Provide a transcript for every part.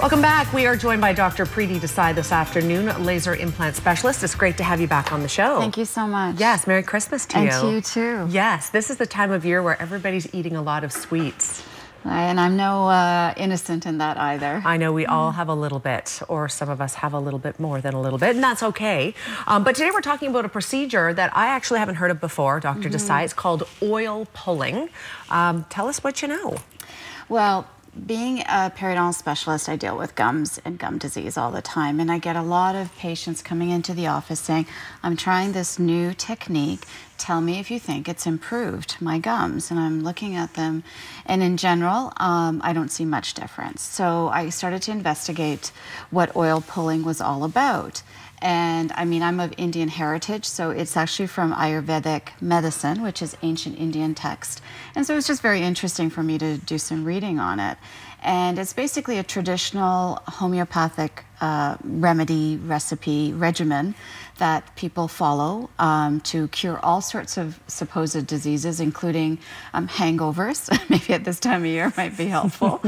Welcome back. We are joined by Dr. Preeti Desai this afternoon, laser implant specialist. It's great to have you back on the show. Thank you so much. Yes, Merry Christmas to you. And to you too. Yes, this is the time of year where everybody's eating a lot of sweets. And I'm no innocent in that either. I know we all have a little bit, or some of us have a little bit more than a little bit, and that's okay. But today we're talking about a procedure that I actually haven't heard of before, Dr. Desai. It's called oil pulling. Tell us what you know. Well, being a periodontal specialist, I deal with gums and gum disease all the time, and I get a lot of patients coming into the office saying, I'm trying this new technique, tell me if you think it's improved my gums. And I'm looking at them, and in general, I don't see much difference. So I started to investigate what oil pulling was all about. And I mean, I'm of Indian heritage, so it's actually from Ayurvedic medicine, which is ancient Indian text. And so it's just very interesting for me to do some reading on it. And it's basically a traditional homeopathic remedy, recipe, regimen that people follow to cure all sorts of supposed diseases, including hangovers, maybe at this time of year might be helpful,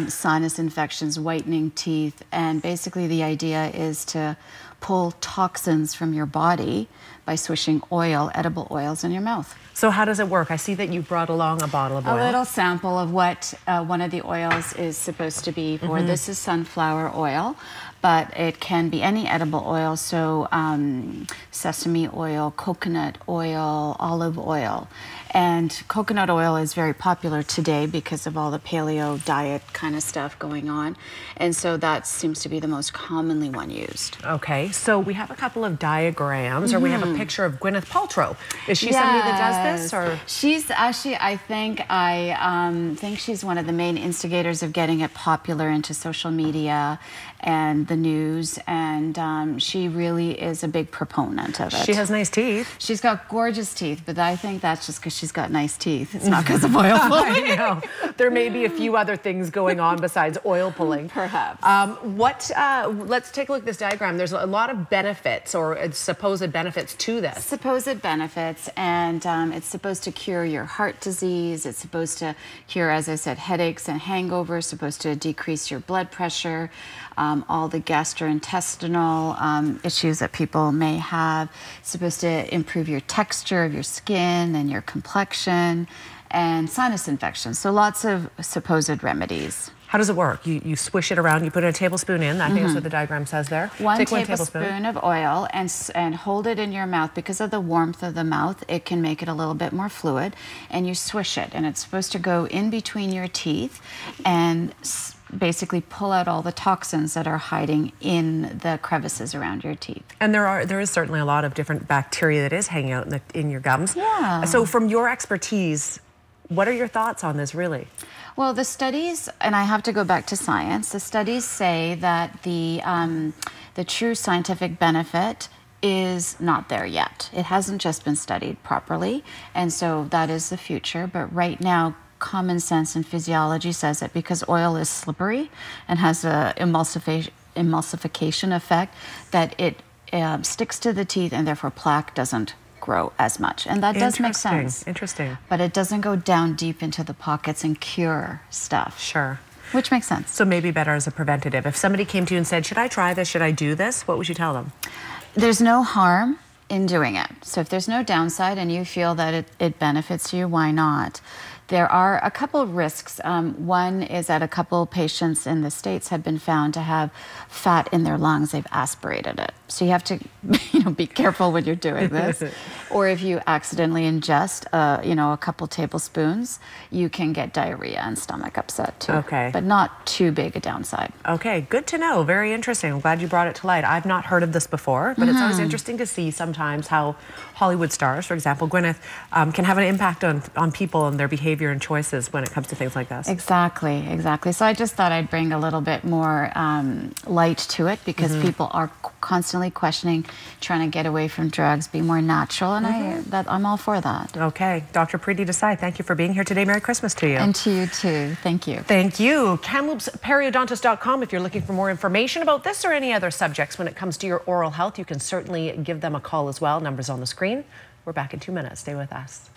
sinus infections, whitening teeth, and basically the idea is to pull toxins from your body by swishing oil, edible oils in your mouth. So how does it work? I see that you brought along a bottle of oil. A little sample of what one of the oils is supposed to be for. This is sunflower oil, but it can be any edible oil, so sesame oil, coconut oil, olive oil. And coconut oil is very popular today because of all the paleo diet kind of stuff going on. And so that seems to be the most commonly one used. Okay, so we have a couple of diagrams, or we have a picture of Gwyneth Paltrow. Is she somebody that does this, or? She's actually, I think she's one of the main instigators of getting it popular into social media and the news, and she really is a big proponent of it. She has nice teeth. She's got gorgeous teeth, but I think that's just because she's got nice teeth. It's not because of oil pulling. I know. There may be a few other things going on besides oil pulling. Perhaps. Let's take a look at this diagram. There's a lot of benefits, or supposed benefits to this. Supposed benefits, and it's supposed to cure your heart disease. It's supposed to cure, as I said, headaches and hangovers, supposed to decrease your blood pressure, all the gastrointestinal issues that people may have. It's supposed to improve your texture of your skin and your complexion, and sinus infections. So lots of supposed remedies. How does it work? You swish it around, you put a tablespoon in. I think that's what the diagram says there. One tablespoon of oil and hold it in your mouth. Because of the warmth of the mouth, it can make it a little bit more fluid. And you swish it, and it's supposed to go in between your teeth and basically pull out all the toxins that are hiding in the crevices around your teeth. And there is certainly a lot of different bacteria that is hanging out in your gums. Yeah. So from your expertise, what are your thoughts on this, really? Well, the studies, and I have to go back to science, the studies say that the true scientific benefit is not there yet. It hasn't just been studied properly, and so that is the future. But right now, common sense and physiology says that because oil is slippery and has a emulsification effect, that it sticks to the teeth, and therefore plaque doesn't grow as much. And that does make sense. Interesting. But it doesn't go down deep into the pockets and cure stuff. Sure. Which makes sense. So maybe better as a preventative. If somebody came to you and said, should I try this, should I do this, what would you tell them? There's no harm in doing it. So if there's no downside and you feel that it benefits you, why not? There are a couple of risks. One is that a couple of patients in the States have been found to have fat in their lungs. They've aspirated it. So you have to be careful when you're doing this. Or if you accidentally ingest a couple tablespoons, you can get diarrhea and stomach upset too. Okay. But not too big a downside. Okay, good to know. Very interesting. I'm glad you brought it to light. I've not heard of this before, but it's always interesting to see sometimes how Hollywood stars, for example, Gwyneth, can have an impact on people and their behavior and choices when it comes to things like this. Exactly, exactly. So I just thought I'd bring a little bit more light to it, because people are constantly questioning, trying to get away from drugs, be more natural, and I'm all for that. Okay, Dr. Preeti Desai, thank you for being here today. Merry Christmas to you. And to you too. Thank you. Thank you. KamloopsPeriodontist.com. If you're looking for more information about this or any other subjects when it comes to your oral health, you can certainly give them a call as well. Numbers on the screen. We're back in 2 minutes. Stay with us.